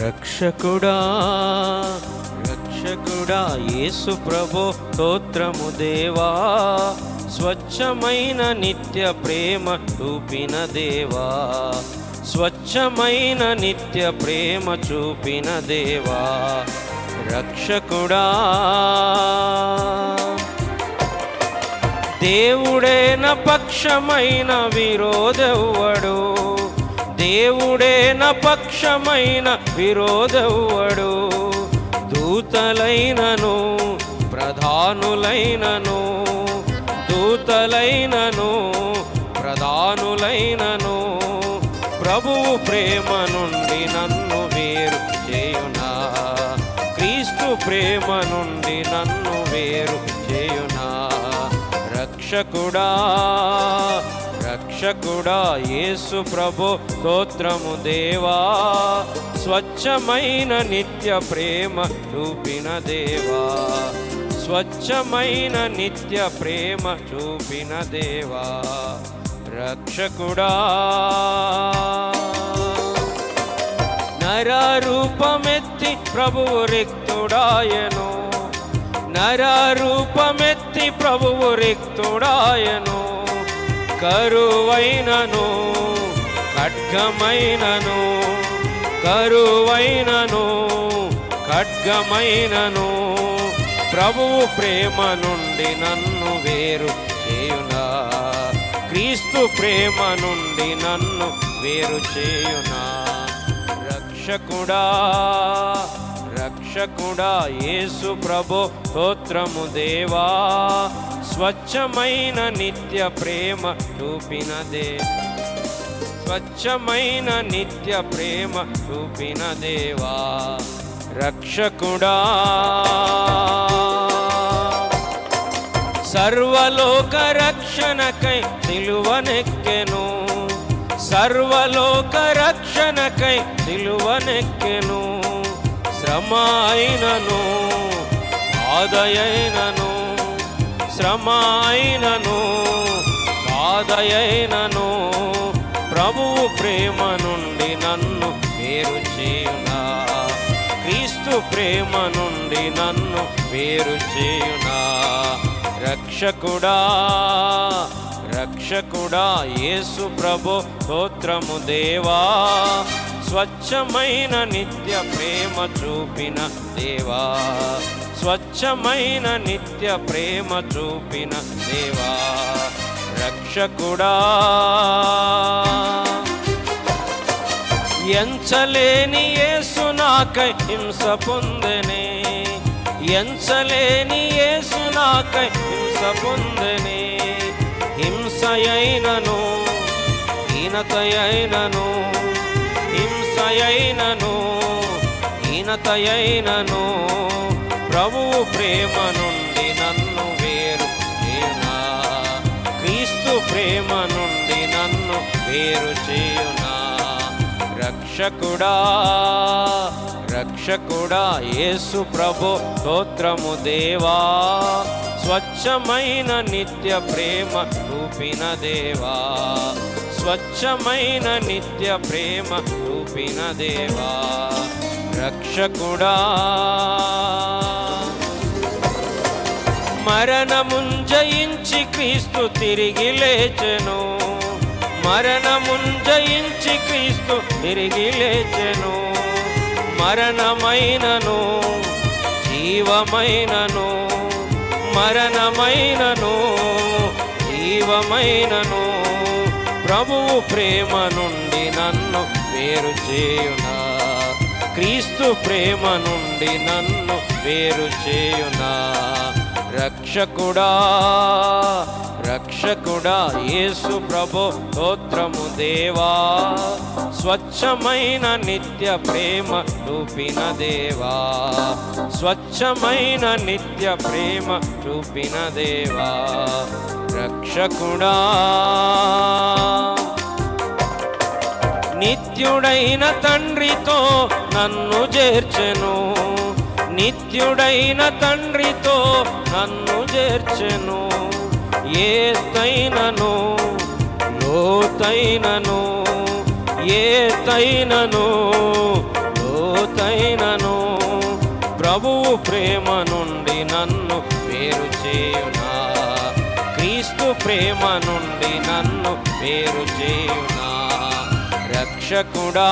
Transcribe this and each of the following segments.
రక్షకుడా రక్షకుడా యేసు ప్రభో స్తోత్రము దేవా, స్వచ్ఛమైన నిత్య ప్రేమ చూపిన దేవా, స్వచ్ఛమైన నిత్య ప్రేమ చూపిన దేవా. రక్షకుడా దేవుడే నా పక్షమైన విరోధెవ్వడు, దేవుడే నా పక్షమైన విరోధెవ్వడు. దూతలైనను ప్రధానులైనను, దూతలైనను ప్రధానులైనను, ప్రభువు ప్రేమ నుండి నన్ను వేరు చేయునా, క్రీస్తు ప్రేమ నుండి నన్ను వేరు చేయునా. రక్షకుడా రక్షకుడా యేసు ప్రభో స్తోత్రము దేవా, స్వచ్ఛమైన నిత్య ప్రేమ చూపిన దేవా, స్వచ్ఛమైన నిత్య ప్రేమ చూపిన దేవా. రక్షకుడా నరరూపమెత్తి ప్రభువు రిక్తుడాయను, నరరూపమెత్తి ప్రభువు రిక్తుడాయను. కరువైనను ఖడ్గమైనను, కరువైనను ఖడ్గమైనను, ప్రభువు ప్రేమ నుండి నన్ను వేరు చేయునా, క్రీస్తు ప్రేమ నుండి నన్ను వేరు చేయునా. రక్షకుడా రక్షకుడా యేసు ప్రభో స్తోత్రము దేవా, స్వచ్ఛమైన నిత్య ప్రేమ చూపిన దేవా, స్వచ్ఛమైన నిత్య ప్రేమ చూపిన దేవా. రక్షకుడా సర్వలోక రక్షణకై సిలువనెక్కెను, సర్వలోక రక్షణకై సిలువనెక్కెను. శ్రమ అయినను బాధయైనను, శ్రమ అయినను బాధయైనను, ప్రభువు ప్రేమ నుండి నన్ను వేరు చేయునా, క్రీస్తు ప్రేమ నుండి నన్ను వేరు చేయునా. రక్షకుడా రక్షకుడా యేసు ప్రభో స్తోత్రము దేవా, స్వచ్ఛమైన నిత్య ప్రేమ చూపిన దేవా, స్వచ్ఛమైన నిత్య ప్రేమ చూపిన దేవా. రక్షకుడా ఎంచలేని యేసు నాకై హింస పొందెనే, ఎంచలేని యేసు నాకై హింస పొందెనే. హింసయైనను హీనతయైనను, హింసయైనను హీనతయైనను, ప్రభువు ప్రేమ నుండి నన్ను వేరు చేయునా, క్రీస్తు ప్రేమ నుండి నన్ను వేరు చేయునా. రక్షకుడా రక్షకుడా యేసు ప్రభో స్తోత్రము దేవా, స్వచ్ఛమైన నిత్య ప్రేమ చూపిన దేవా, స్వచ్ఛమైన నిత్య ప్రేమ చూపిన దేవా. రక్షకుడా మరణమున్ జయించి క్రీస్తు తిరిగి లేచెను, మరణమున్ జయించి క్రీస్తు తిరిగి లేచెను. మరణమైనను జీవమైనను, మరణమైనను జీవమైనను, ప్రభువు ప్రేమ నుండి నన్ను వేరు చేయునా, క్రీస్తు ప్రేమ నుండి నన్ను వేరు చేయునా. రక్షకుడా రక్షకుడా యేసు ప్రభో స్తోత్రము దేవా, స్వచ్ఛమైన నిత్య ప్రేమ చూపిన దేవా, స్వచ్ఛమైన నిత్య ప్రేమ చూపిన దేవా. రక్షకుడా నిత్యుడైన తండ్రితో నన్ను చేర్చెను, నిత్యుడైన తండ్రితో నన్ను చేర్చెను. ఏతైనను లోతైనను, ఏతైనను లోతైనను ప్రభువు ప్రేమ నుండి నన్ను వేరు చేయునా, క్రీస్తు ప్రేమ నుండి నన్ను వేరు చేయునా. రక్షకుడా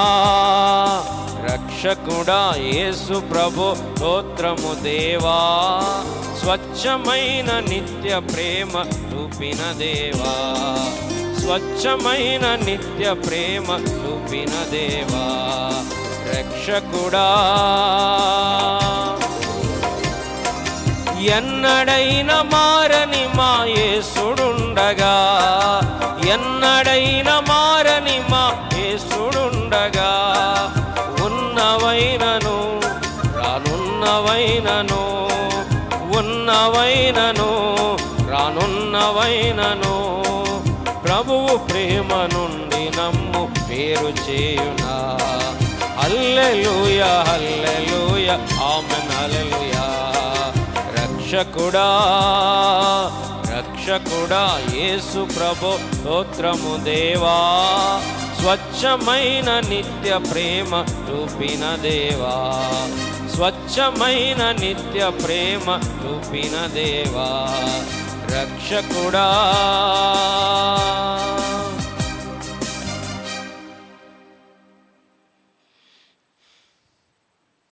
రక్షకుడా యేసు ప్రభు స్తోత్రము దేవా, స్వచ్ఛమైన నిత్య ప్రేమ చూపిన దేవా, స్వచ్ఛమైన నిత్య ప్రేమ చూపిన దేవా. రక్షకుడా ఎన్నడైన మారని మా యేసుడుండగా, ఎన్నడైన మారని మా యేసుడుండగా, ఉన్నవైనను రానున్నవైనను, ఉన్నవైనను రానున్నవైనను ప్రభువు ప్రేమ నుండి నమ్ము వేరు చేయునా. హల్లెలూయా హల్లెలూయా ఆమేన్ హల్లెలూయా. రక్షకుడా రక్షకుడా యేసు ప్రభు స్తోత్రము దేవా, స్వచ్ఛమైన నిత్య ప్రేమ చూపిన దేవా, స్వచ్ఛమైన నిత్య ప్రేమ చూపిన దేవా. రక్షకుడా